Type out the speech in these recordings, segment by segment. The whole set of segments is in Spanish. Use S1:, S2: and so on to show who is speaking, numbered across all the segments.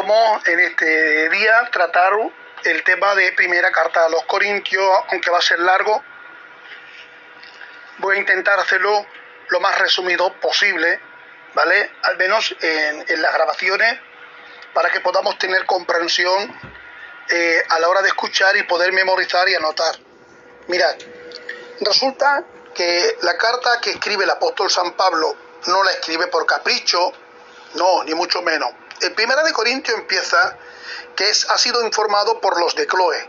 S1: Vamos en este día a tratar el tema de primera carta a los Corintios, aunque va a ser largo. Voy a intentar hacerlo lo más resumido posible, ¿vale? Al menos en las grabaciones, para que podamos tener comprensión a la hora de escuchar y poder memorizar y anotar. Mirad, resulta que la carta que escribe el apóstol San Pablo no la escribe por capricho, no, ni mucho menos. En Primera de Corintios empieza que ha sido informado por los de Cloé,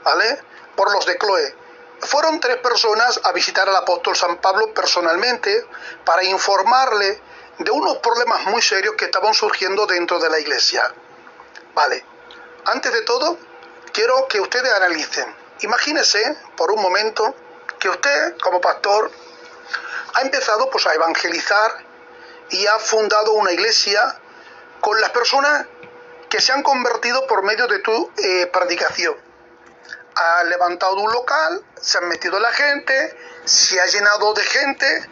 S1: ¿vale? Por los de Cloé. Fueron 3 personas a visitar al apóstol San Pablo personalmente para informarle de unos problemas muy serios que estaban surgiendo dentro de la iglesia. Vale, antes de todo, quiero que ustedes analicen. Imagínense por un momento que usted, como pastor, ha empezado pues a evangelizar y ha fundado una iglesia con las personas que se han convertido por medio de tu predicación. Ha levantado un local, se han metido la gente, se ha llenado de gente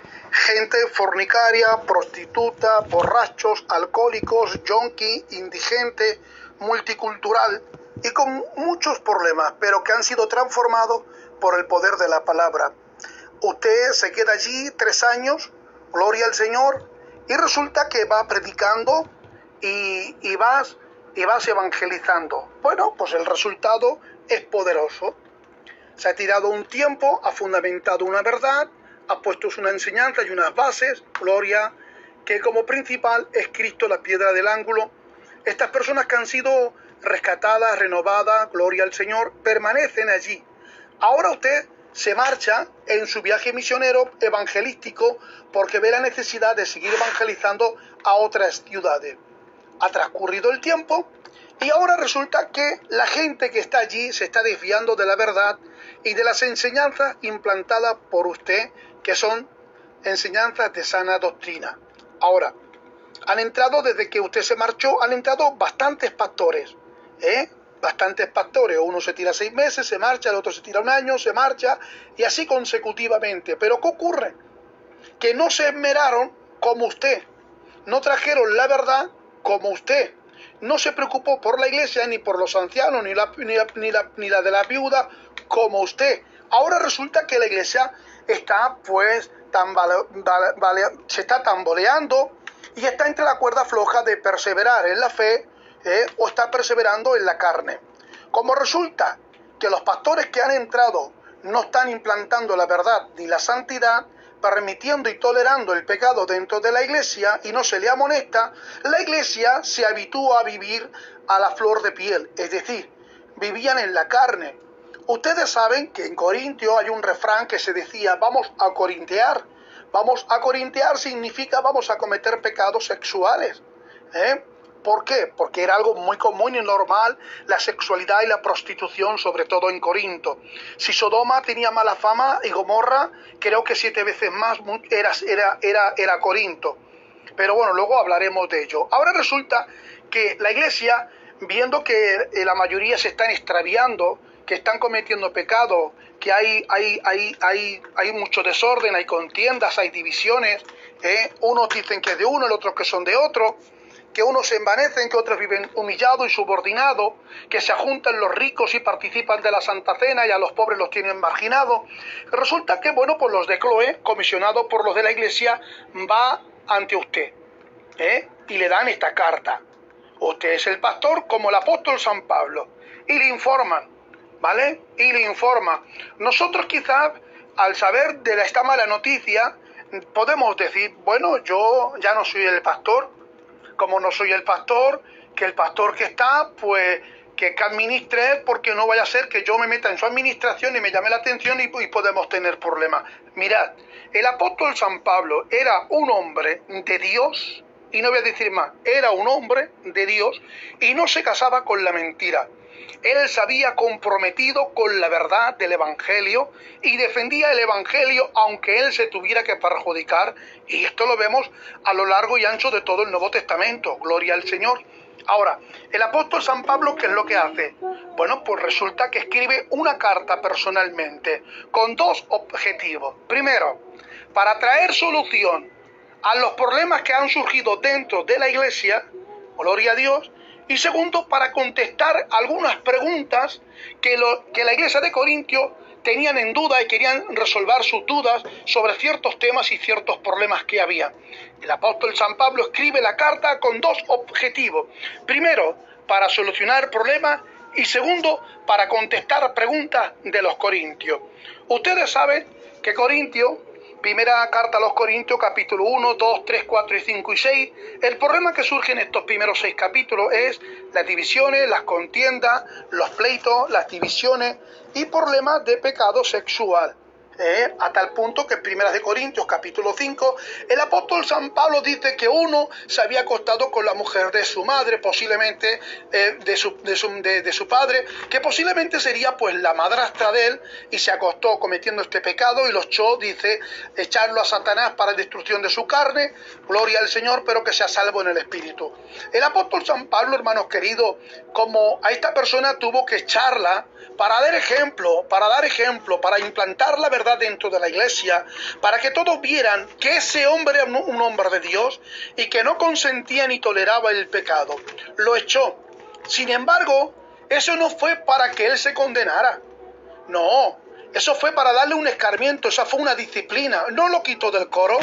S1: fornicaria, prostituta, borrachos, alcohólicos, yonki, indigente, multicultural y con muchos problemas, pero que han sido transformados por el poder de la palabra. Usted se queda allí 3 años, gloria al Señor, y resulta que va predicando y vas evangelizando. Bueno, pues el resultado es poderoso. Se ha tirado un tiempo, ha fundamentado una verdad, ha puesto una enseñanza y unas bases, gloria, que como principal es Cristo, la piedra del ángulo. Estas personas que han sido rescatadas, renovadas, gloria al Señor, permanecen allí. Ahora usted se marcha en su viaje misionero evangelístico porque ve la necesidad de seguir evangelizando a otras ciudades. Ha transcurrido el tiempo y ahora resulta que la gente que está allí se está desviando de la verdad y de las enseñanzas implantadas por usted, que son enseñanzas de sana doctrina. Ahora, han entrado, desde que usted se marchó, han entrado bastantes pastores, bastantes pastores. Uno se tira 6 meses, se marcha, el otro se tira 1 año, se marcha, y así consecutivamente. Pero ¿qué ocurre? Que no se esmeraron como usted, no trajeron la verdad como usted, no se preocupó por la iglesia, ni por los ancianos, ni la de la viuda, como usted. Ahora resulta que la iglesia está pues se está tamboleando y está entre la cuerda floja de perseverar en la fe o está perseverando en la carne. Como resulta que los pastores que han entrado no están implantando la verdad ni la santidad, permitiendo y tolerando el pecado dentro de la iglesia y no se le amonesta, la iglesia se habitúa a vivir a la flor de piel, es decir, vivían en la carne. Ustedes saben que en Corintio hay un refrán que se decía, vamos a corintear. Vamos a corintear significa vamos a cometer pecados sexuales. ¿Por qué? Porque era algo muy común y normal la sexualidad y la prostitución, sobre todo en Corinto. Si Sodoma tenía mala fama y Gomorra, creo que 7 veces más era Corinto. Pero bueno, luego hablaremos de ello. Ahora resulta que la iglesia, viendo que la mayoría se están extraviando, que están cometiendo pecado, que hay mucho desorden, hay contiendas, hay divisiones, unos dicen que es de uno, el otro que son de otro, que unos se envanecen, que otros viven humillados y subordinados, que se juntan los ricos y participan de la Santa Cena y a los pobres los tienen marginados. Resulta que, bueno, pues los de Cloé, comisionados por los de la iglesia, va ante usted, y le dan esta carta. Usted es el pastor como el apóstol San Pablo, y le informan, ¿vale? Y le informa. Nosotros quizás, al saber de esta mala noticia, podemos decir, bueno, yo ya no soy el pastor, como no soy el pastor, que el pastor que está, pues que administre, porque no vaya a ser que yo me meta en su administración y me llame la atención y podemos tener problemas. Mirad, el apóstol San Pablo era un hombre de Dios, y no voy a decir más, era un hombre de Dios y no se casaba con la mentira. Él se había comprometido con la verdad del Evangelio y defendía el Evangelio aunque él se tuviera que perjudicar, y esto lo vemos a lo largo y ancho de todo el Nuevo Testamento, gloria al Señor. Ahora, el apóstol San Pablo, ¿qué es lo que hace? Bueno, pues resulta que escribe una carta personalmente con 2 objetivos. Primero, para traer solución a los problemas que han surgido dentro de la iglesia, gloria a Dios, y segundo, para contestar algunas preguntas que la iglesia de Corintio tenían en duda y querían resolver sus dudas sobre ciertos temas y ciertos problemas que había. El apóstol San Pablo escribe la carta con dos objetivos. Primero, para solucionar problemas, y segundo, para contestar preguntas de los corintios. Ustedes saben que Corintio, primera carta a los Corintios, capítulo 1, 2, 3, 4 y 5 y 6, el problema que surge en estos primeros 6 capítulos es las divisiones, las contiendas, los pleitos, las divisiones y problemas de pecado sexual. A tal punto que en Primera de Corintios capítulo 5 el apóstol San Pablo dice que uno se había acostado con la mujer de su madre, posiblemente de su padre, que posiblemente sería pues la madrastra de él, y se acostó cometiendo este pecado y lo echó, dice, echarlo a Satanás para destrucción de su carne, gloria al Señor, pero que sea salvo en el espíritu. El apóstol San Pablo, hermanos queridos, como a esta persona tuvo que echarla para dar ejemplo, para implantar la verdad dentro de la iglesia, para que todos vieran que ese hombre era un hombre de Dios y que no consentía ni toleraba el pecado. Lo echó. Sin embargo, eso no fue para que él se condenara. No, eso fue para darle un escarmiento, esa fue una disciplina. No lo quitó del coro,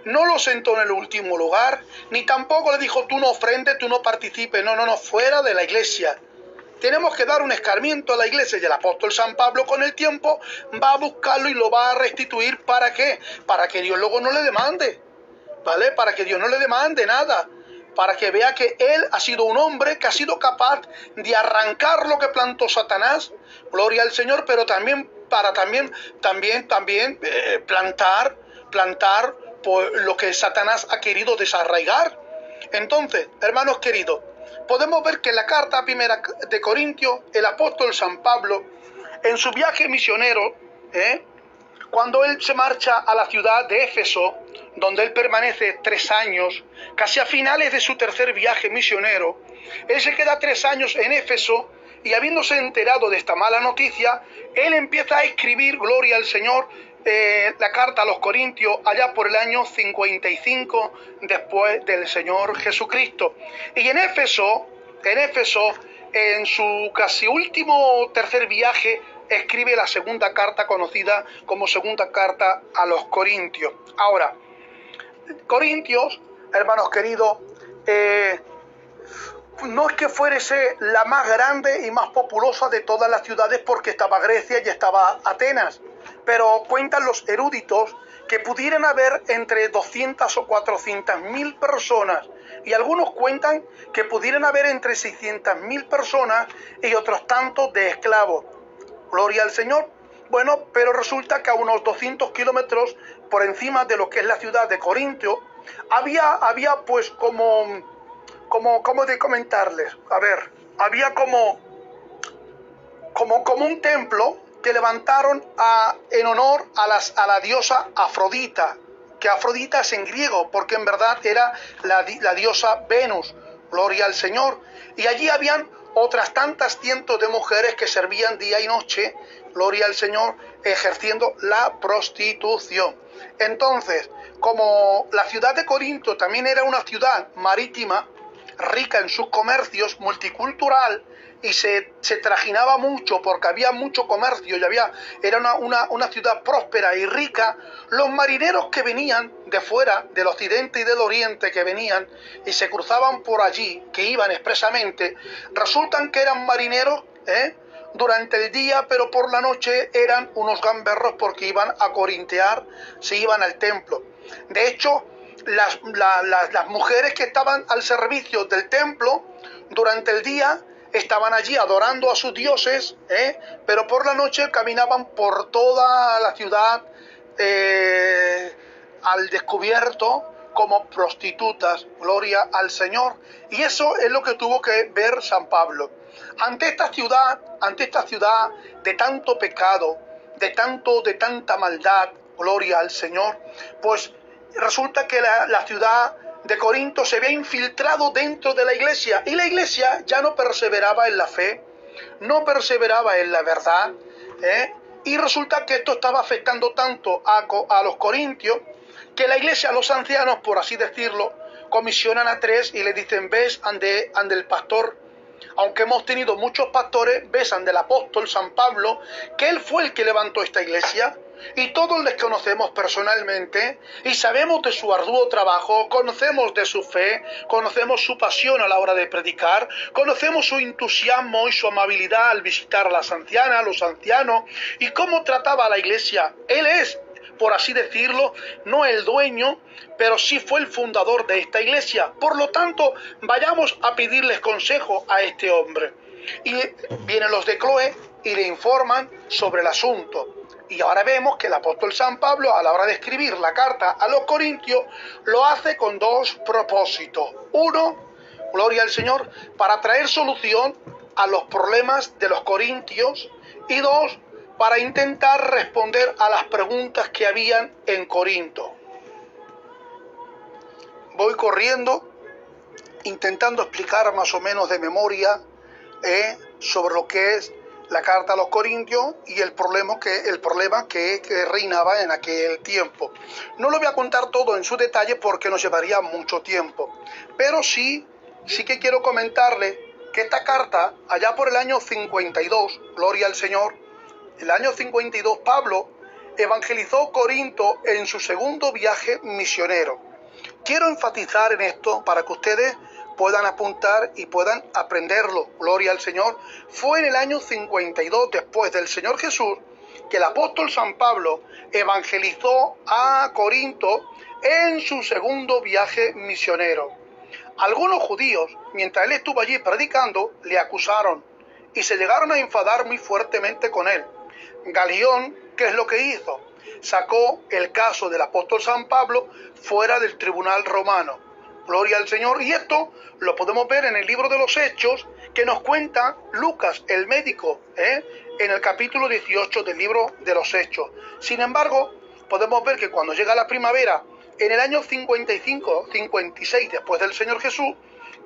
S1: no lo sentó en el último lugar, ni tampoco le dijo tú no ofrendes, tú no participes. No, fuera de la iglesia. Tenemos que dar un escarmiento a la iglesia, y el apóstol San Pablo con el tiempo va a buscarlo y lo va a restituir. ¿Para qué? Para que Dios luego no le demande, ¿vale? Para que Dios no le demande nada, para que vea que él ha sido un hombre que ha sido capaz de arrancar lo que plantó Satanás, gloria al Señor, pero también para plantar pues, lo que Satanás ha querido desarraigar. Entonces, hermanos queridos, podemos ver que en la carta primera de Corintios, el apóstol San Pablo, en su viaje misionero, cuando él se marcha a la ciudad de Éfeso, donde él permanece 3 años, casi a finales de su tercer viaje misionero, él se queda 3 años en Éfeso, y habiéndose enterado de esta mala noticia, él empieza a escribir, gloria al Señor, la carta a los Corintios allá por el año 55 después del Señor Jesucristo. Y en Éfeso, en su casi último tercer viaje, escribe la segunda carta conocida como segunda carta a los Corintios. Ahora, Corintios, hermanos queridos, no es que fuese la más grande y más populosa de todas las ciudades, porque estaba Grecia y estaba Atenas, pero cuentan los eruditos que pudieran haber entre 200 o 400.000 personas, y algunos cuentan que pudieran haber entre 600.000 personas y otros tantos de esclavos. Gloria al Señor. Bueno, pero resulta que a unos 200 kilómetros por encima de lo que es la ciudad de Corintio, había pues ¿cómo de comentarles? A ver, había como un templo que levantaron en honor a la diosa Afrodita, que Afrodita es en griego, porque en verdad era la diosa Venus, gloria al Señor. Y allí habían otras tantas cientos de mujeres que servían día y noche, gloria al Señor, ejerciendo la prostitución. Entonces, como la ciudad de Corinto también era una ciudad marítima, rica en sus comercios, multicultural, y se trajinaba mucho porque había mucho comercio y era una ciudad próspera y rica, los marineros que venían de fuera, del occidente y del oriente, que venían y se cruzaban por allí, que iban expresamente, resultan que eran marineros durante el día, pero por la noche eran unos gamberros porque iban a corintear, se iban al templo. De hecho, las mujeres que estaban al servicio del templo durante el día estaban allí adorando a sus dioses, pero por la noche caminaban por toda la ciudad al descubierto como prostitutas, gloria al Señor. Y eso es lo que tuvo que ver San Pablo. Ante esta ciudad de tanto pecado, de tanta maldad, gloria al Señor, pues resulta que la ciudad de Corinto se había infiltrado dentro de la iglesia, y la iglesia ya no perseveraba en la fe, no perseveraba en la verdad, y resulta que esto estaba afectando tanto a los corintios, que la iglesia, los ancianos, por así decirlo, comisionan a 3 y le dicen, ves ande el pastor. Aunque hemos tenido muchos pastores, ves ande el apóstol San Pablo, que él fue el que levantó esta iglesia. Y todos les conocemos personalmente y sabemos de su arduo trabajo, conocemos de su fe, conocemos su pasión a la hora de predicar, conocemos su entusiasmo y su amabilidad al visitar a las ancianas, a los ancianos y cómo trataba a la iglesia. Él es, por así decirlo, no el dueño, pero sí fue el fundador de esta iglesia. Por lo tanto, vayamos a pedirles consejo a este hombre. Y vienen los de Cloé y le informan sobre el asunto. Y ahora vemos que el apóstol San Pablo, a la hora de escribir la carta a los Corintios, lo hace con dos propósitos. Uno, gloria al Señor, para traer solución a los problemas de los corintios. Y dos, para intentar responder a las preguntas que habían en Corinto. Voy corriendo, intentando explicar más o menos de memoria sobre lo que es la carta a los Corintios y el problema que reinaba en aquel tiempo. No lo voy a contar todo en su detalle porque nos llevaría mucho tiempo, pero sí que quiero comentarle que esta carta, allá por el año 52, gloria al Señor, el año 52, Pablo evangelizó Corinto en su segundo viaje misionero. Quiero enfatizar en esto para que ustedes puedan apuntar y puedan aprenderlo. Gloria al Señor. Fue en el año 52 después del Señor Jesús que el apóstol San Pablo evangelizó a Corinto en su segundo viaje misionero. Algunos judíos, mientras él estuvo allí predicando, le acusaron y se llegaron a enfadar muy fuertemente con él. Galión, ¿qué es lo que hizo? Sacó el caso del apóstol San Pablo fuera del tribunal romano. Gloria al Señor. Y esto lo podemos ver en el libro de los Hechos que nos cuenta Lucas, el médico, en el capítulo 18 del libro de los Hechos. Sin embargo, podemos ver que cuando llega la primavera, en el año 55, 56 después del Señor Jesús,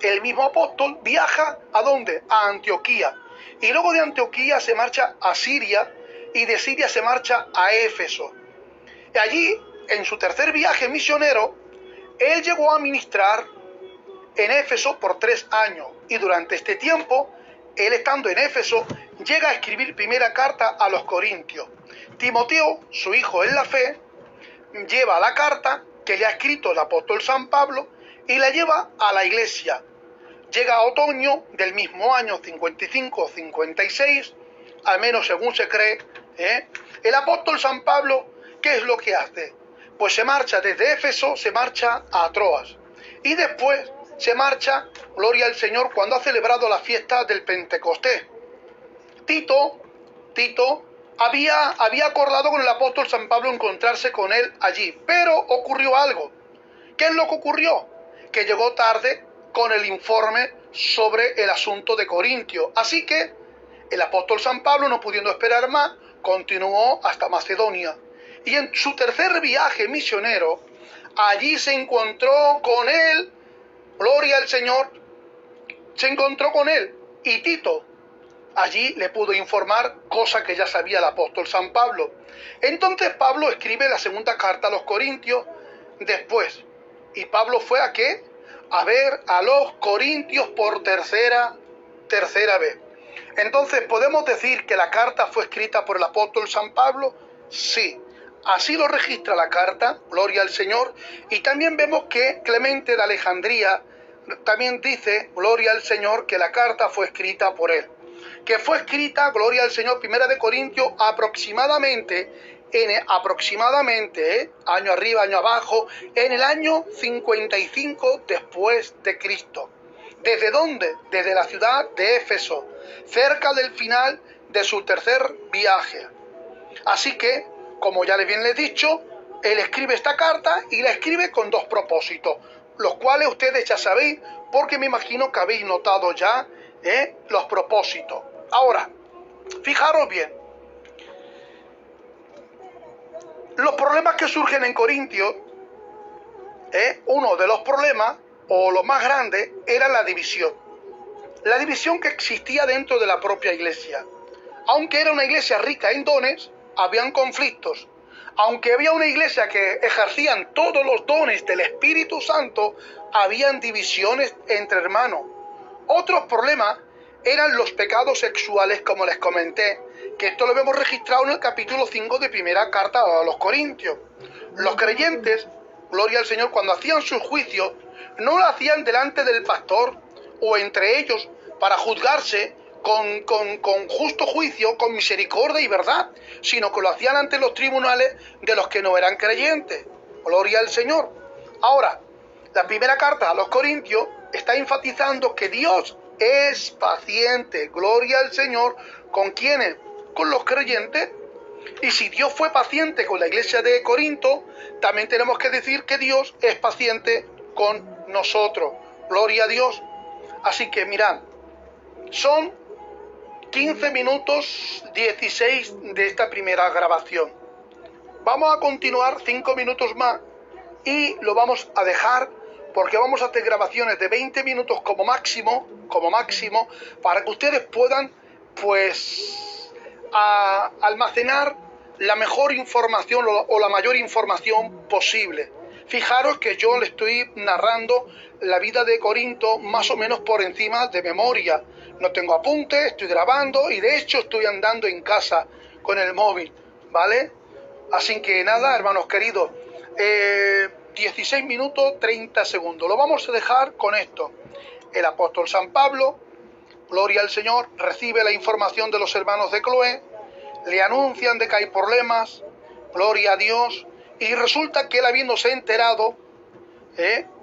S1: el mismo apóstol viaja ¿a dónde? A Antioquía. Y luego de Antioquía se marcha a Siria y de Siria se marcha a Éfeso. Y allí, en su tercer viaje misionero, él llegó a ministrar en Éfeso por 3 años. Y durante este tiempo, él estando en Éfeso, llega a escribir primera carta a los Corintios. Timoteo, su hijo en la fe, lleva la carta que le ha escrito el apóstol San Pablo y la lleva a la iglesia. Llega a otoño del mismo año 55 o 56, al menos según se cree, el apóstol San Pablo, ¿qué es lo que hace? Pues se marcha desde Éfeso, se marcha a Troas. Y después se marcha, gloria al Señor, cuando ha celebrado la fiesta del Pentecostés. Tito había acordado con el apóstol San Pablo encontrarse con él allí. Pero ocurrió algo. ¿Qué es lo que ocurrió? Que llegó tarde con el informe sobre el asunto de Corintio. Así que el apóstol San Pablo, no pudiendo esperar más, continuó hasta Macedonia. Y en su tercer viaje misionero, allí se encontró con él, gloria al Señor, se encontró con él. Y Tito allí le pudo informar, cosa que ya sabía el apóstol San Pablo. Entonces Pablo escribe la segunda carta a los Corintios después. ¿Y Pablo fue a qué? A ver a los Corintios por tercera vez. Entonces, ¿podemos decir que la carta fue escrita por el apóstol San Pablo? Sí, así lo registra la carta, gloria al Señor. Y también vemos que Clemente de Alejandría también dice, gloria al Señor, que la carta fue escrita por él. Que fue escrita, gloria al Señor, primera de Corintios, aproximadamente, año arriba, año abajo, en el año 55 después de Cristo. ¿Desde dónde? Desde la ciudad de Éfeso, cerca del final de su tercer viaje. Así que, como ya bien les he dicho, él escribe esta carta y la escribe con dos propósitos, los cuales ustedes ya sabéis, porque me imagino que habéis notado ya los propósitos. Ahora, fijaros bien, los problemas que surgen en Corintios, uno de los problemas, o lo más grande, era la división. La división que existía dentro de la propia iglesia. Aunque era una iglesia rica en dones, habían conflictos. Aunque había una iglesia que ejercían todos los dones del Espíritu Santo, habían divisiones entre hermanos. Otros problemas eran los pecados sexuales, como les comenté, que esto lo vemos registrado en el capítulo 5 de primera carta a los Corintios. Los creyentes, gloria al Señor, cuando hacían sus juicios, no lo hacían delante del pastor o entre ellos para juzgarse con justo juicio, con misericordia y verdad, sino que lo hacían ante los tribunales de los que no eran creyentes. Gloria al Señor. Ahora, la primera carta a los Corintios está enfatizando que Dios es paciente. Gloria al Señor. ¿Con quiénes? Con los creyentes. Y si Dios fue paciente con la iglesia de Corinto, también tenemos que decir que Dios es paciente con nosotros. Gloria a Dios. Así que mirad, son 15 minutos 16 de esta primera grabación. Vamos a continuar 5 minutos más y lo vamos a dejar porque vamos a hacer grabaciones de 20 minutos como máximo, para que ustedes puedan, pues, almacenar la mejor información o la mayor información posible. Fijaros que yo le estoy narrando la vida de Corinto más o menos por encima de memoria. No tengo apuntes, estoy grabando y de hecho estoy andando en casa con el móvil, ¿vale? Así que nada, hermanos queridos, 16 minutos 30 segundos. Lo vamos a dejar con esto. El apóstol San Pablo, gloria al Señor, recibe la información de los hermanos de Cloé, le anuncian de que hay problemas, gloria a Dios, y resulta que él, habiéndose enterado,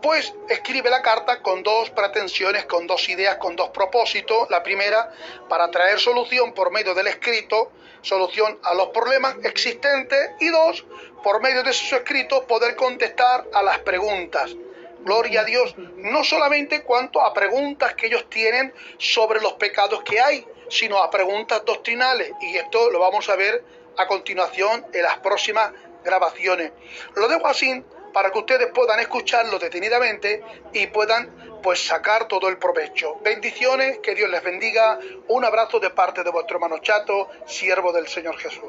S1: pues escribe la carta con dos pretensiones, con dos ideas, con dos propósitos. La primera, para traer solución por medio del escrito, solución a los problemas existentes, y dos, por medio de sus escritos poder contestar a las preguntas. Gloria a Dios, no solamente cuanto a preguntas que ellos tienen sobre los pecados que hay, sino a preguntas doctrinales, y esto lo vamos a ver a continuación en las próximas grabaciones. Lo dejo así para que ustedes puedan escucharlo detenidamente y puedan, pues, sacar todo el provecho. Bendiciones, que Dios les bendiga. Un abrazo de parte de vuestro hermano Chato, siervo del Señor Jesús.